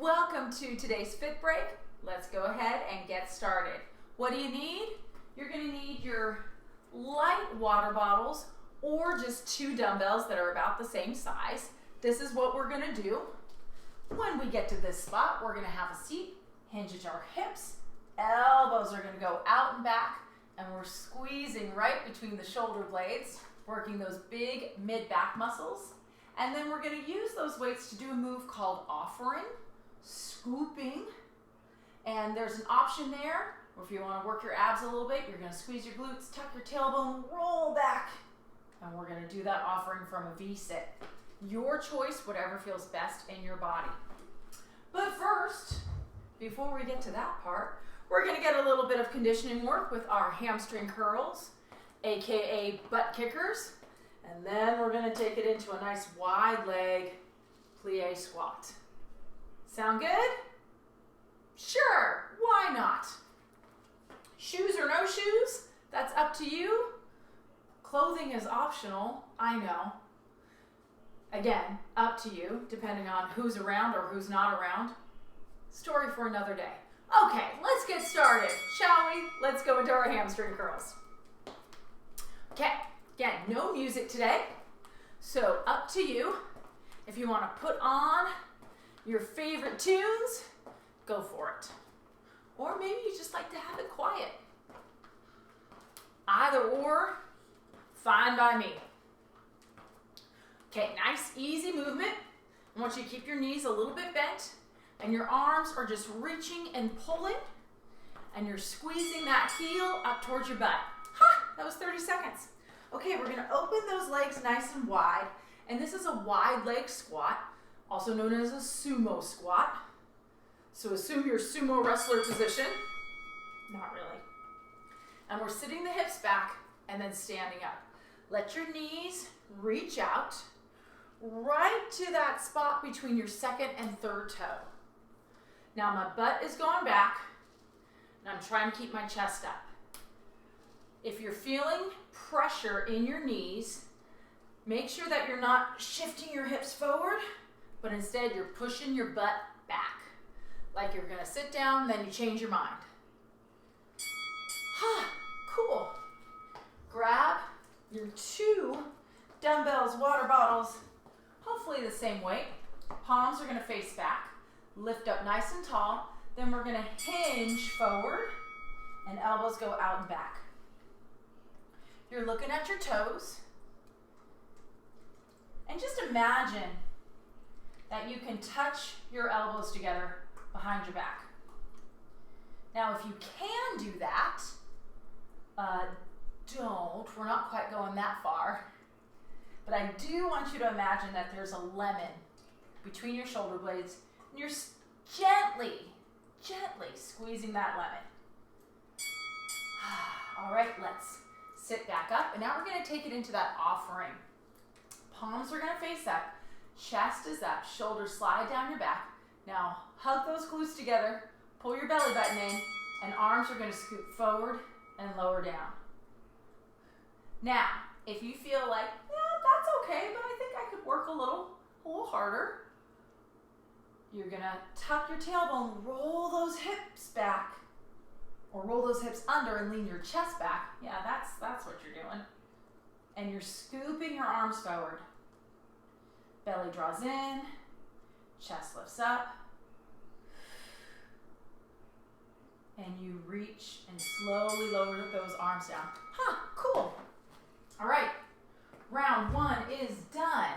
Welcome to today's Fit Break. Let's go ahead and get started. What do you need? You're going to need your light water bottles or just 2 dumbbells that are about the same size. This is what we're going to do. When we get to this spot, we're going to have a seat, hinges our hips, elbows are going to go out and back, and we're squeezing right between the shoulder blades, working those big mid-back muscles. And then we're going to use those weights to do a move called offering, scooping, and there's an option there, or if you want to work your abs a little bit, you're going to squeeze your glutes, tuck your tailbone, roll back, and we're going to do that offering from a V-sit. Your choice, whatever feels best in your body. But first, before we get to that part, we're going to get a little bit of conditioning work with our hamstring curls, aka butt kickers, and then we're going to take it into a nice wide leg plie squat. Sound good? Sure, why not? Shoes or no shoes, that's up to you. Clothing is optional, I know. Again, up to you, depending on who's around or who's not around. Story for another day. Okay, let's get started, shall we? Let's go into our hamstring curls. Okay, again, no music today, so up to you. If you want to put on your favorite tunes, go for it. Or maybe you just like to have it quiet. Either or, fine by me. Okay, nice, easy movement. I want you to keep your knees a little bit bent, and your arms are just reaching and pulling, and you're squeezing that heel up towards your butt. Ha! That was 30 seconds. Okay, we're gonna open those legs nice and wide, and this is a wide leg squat, also known as a sumo squat. So assume your sumo wrestler position. Not really. And we're sitting the hips back and then standing up. Let your knees reach out right to that spot between your second and third toe. Now my butt is going back and I'm trying to keep my chest up. If you're feeling pressure in your knees, make sure that you're not shifting your hips forward, but instead you're pushing your butt back. Like you're gonna sit down, then you change your mind. Cool. Grab your 2 dumbbells, water bottles, hopefully the same weight. Palms are gonna face back. Lift up nice and tall. Then we're gonna hinge forward and elbows go out and back. You're looking at your toes. And just imagine that you can touch your elbows together behind your back. Now, if you can do that, we're not quite going that far. But I do want you to imagine that there's a lemon between your shoulder blades, and you're gently squeezing that lemon. All right, let's sit back up, and now we're gonna take it into that offering. Palms are gonna face up, chest is up, shoulders slide down your back. Now, hug those glutes together, pull your belly button in, and arms are gonna scoot forward and lower down. Now, if you feel like, that's okay, but I think I could work a little harder, you're gonna tuck your tailbone, roll those hips back, or roll those hips under and lean your chest back. Yeah, that's what you're doing. And you're scooping your arms forward. Belly draws in, chest lifts up, and you reach and slowly lower those arms down. Cool. All right, round 1 is done.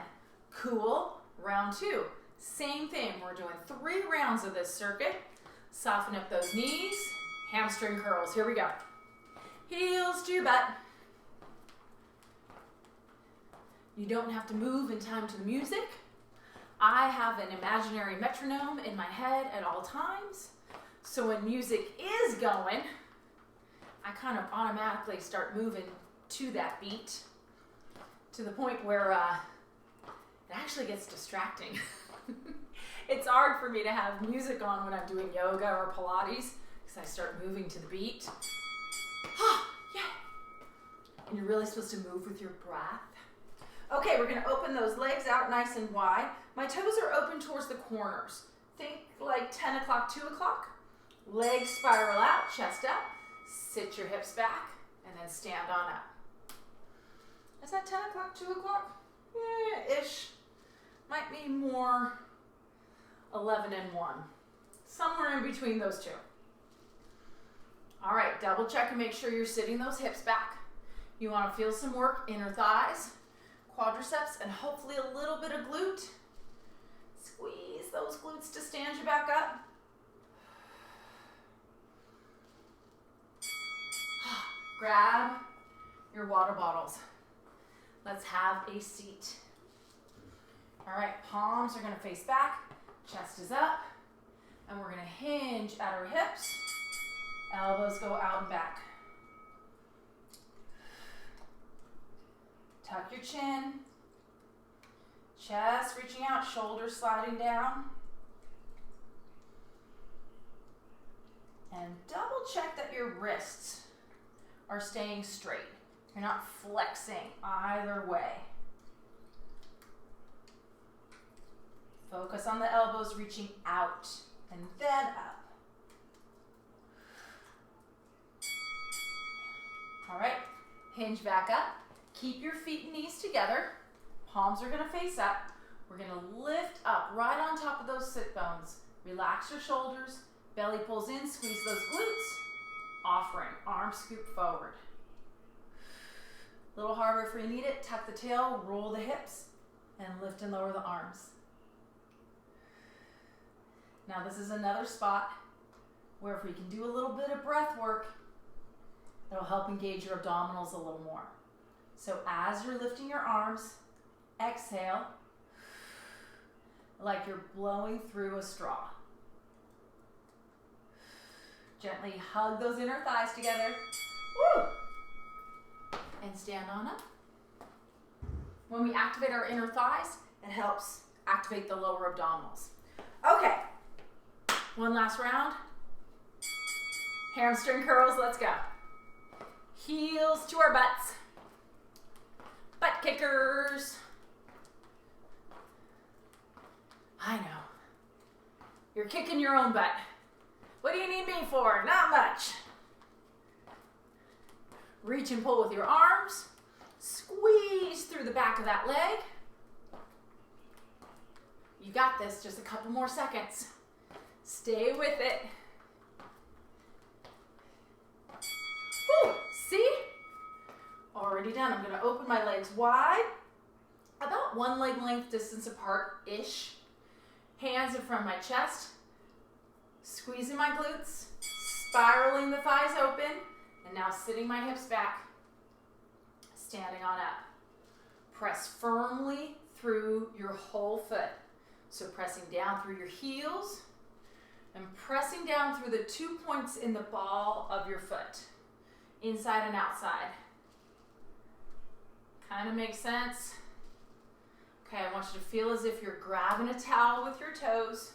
Cool. Round 2, same thing. We're doing 3 rounds of this circuit. Soften up those knees, hamstring curls. Here we go. Heels to your butt. You don't have to move in time to the music. I have an imaginary metronome in my head at all times. So when music is going, I kind of automatically start moving to that beat to the point where it actually gets distracting. It's hard for me to have music on when I'm doing yoga or Pilates because I start moving to the beat. Yeah. And you're really supposed to move with your breath. Okay, we're gonna open those legs out nice and wide. My toes are open towards the corners. Think like 10 o'clock, 2 o'clock. Legs spiral out, chest up. Sit your hips back, and then stand on up. Is that 10 o'clock, 2 o'clock? Yeah, ish. Might be more 11 and 1. Somewhere in between those two. All right, double check and make sure you're sitting those hips back. You want to feel some work, inner thighs, quadriceps, and hopefully a little bit of glute. Squeeze those glutes to stand you back up. Grab your water bottles. Let's have a seat. All right, palms are gonna face back, chest is up, and we're gonna hinge at our hips. Elbows go out and back. Tuck your chin. Chest reaching out, shoulders sliding down. And double check that your wrists are staying straight. You're not flexing either way. Focus on the elbows reaching out and then up. All right, hinge back up. Keep your feet and knees together. Palms are gonna face up. We're gonna lift up right on top of those sit bones. Relax your shoulders, belly pulls in, squeeze those glutes. Offering, arms scoop forward. A little harder if you need it, tuck the tail, roll the hips, and lift and lower the arms. Now this is another spot where if we can do a little bit of breath work, it'll help engage your abdominals a little more. So as you're lifting your arms, exhale like you're blowing through a straw. Gently hug those inner thighs together. Woo! And stand on up. When we activate our inner thighs, it helps activate the lower abdominals. Okay, one last round. Hamstring curls, let's go. Heels to our butts. Butt kickers. I know. You're kicking your own butt. What do you need me for? Not much. Reach and pull with your arms. Squeeze through the back of that leg. You got this, just a couple more seconds. Stay with it. Woo, see? Already done. I'm gonna open my legs wide, about one leg length distance apart-ish. Hands in front of my chest. Squeezing my glutes, spiraling the thighs open, and now sitting my hips back, standing on up. Press firmly through your whole foot. So pressing down through your heels and pressing down through the 2 points in the ball of your foot, inside and outside. Kind of makes sense? Okay, I want you to feel as if you're grabbing a towel with your toes.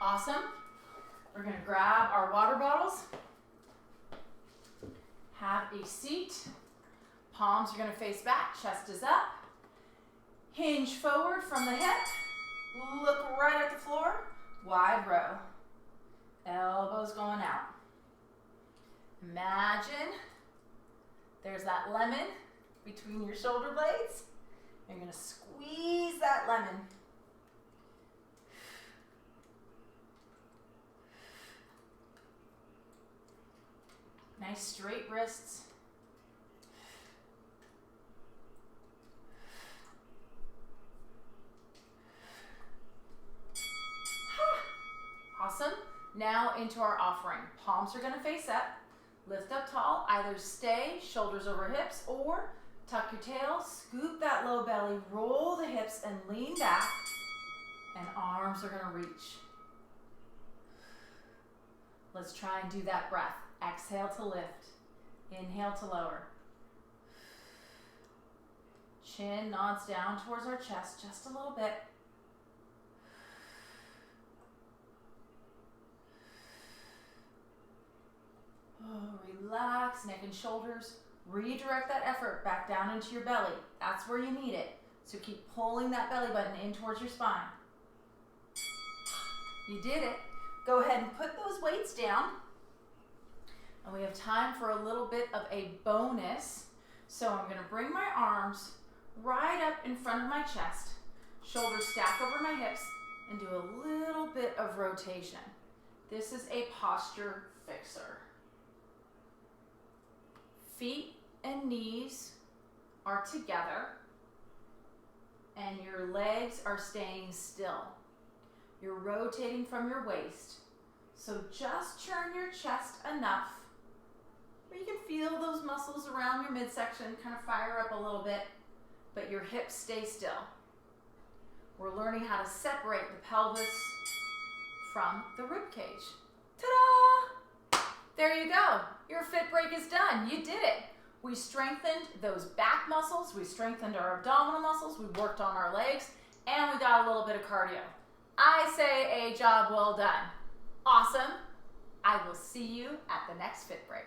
Awesome. We're gonna grab our water bottles. Have a seat. Palms are gonna face back, chest is up. Hinge forward from the hip. Look right at the floor. Wide row. Elbows going out. Imagine there's that lemon between your shoulder blades. You're gonna squeeze that lemon. Nice straight wrists. Awesome. Now into our offering. Palms are gonna face up. Lift up tall. Either stay, shoulders over hips, or tuck your tail, scoop that low belly, roll the hips, and lean back. And arms are gonna reach. Let's try and do that breath. Exhale to lift. Inhale to lower. Chin nods down towards our chest just a little bit. Oh, relax, neck and shoulders Redirect that effort back down into your belly. That's where you need it. So keep pulling that belly button in towards your spine. You did it. Go ahead and put those weights down. And we have time for a little bit of a bonus. So I'm going to bring my arms right up in front of my chest, shoulders stack over my hips, and do a little bit of rotation. This is a posture fixer. Feet and knees are together, and your legs are staying still. You're rotating from your waist. So just turn your chest enough where you can feel those muscles around your midsection kind of fire up a little bit, but your hips stay still. We're learning how to separate the pelvis from the rib cage. Ta-da! There you go. Your fit break is done. You did it. We strengthened those back muscles. We strengthened our abdominal muscles. We worked on our legs, and we got a little bit of cardio. I say a job well done. Awesome. I will see you at the next fit break.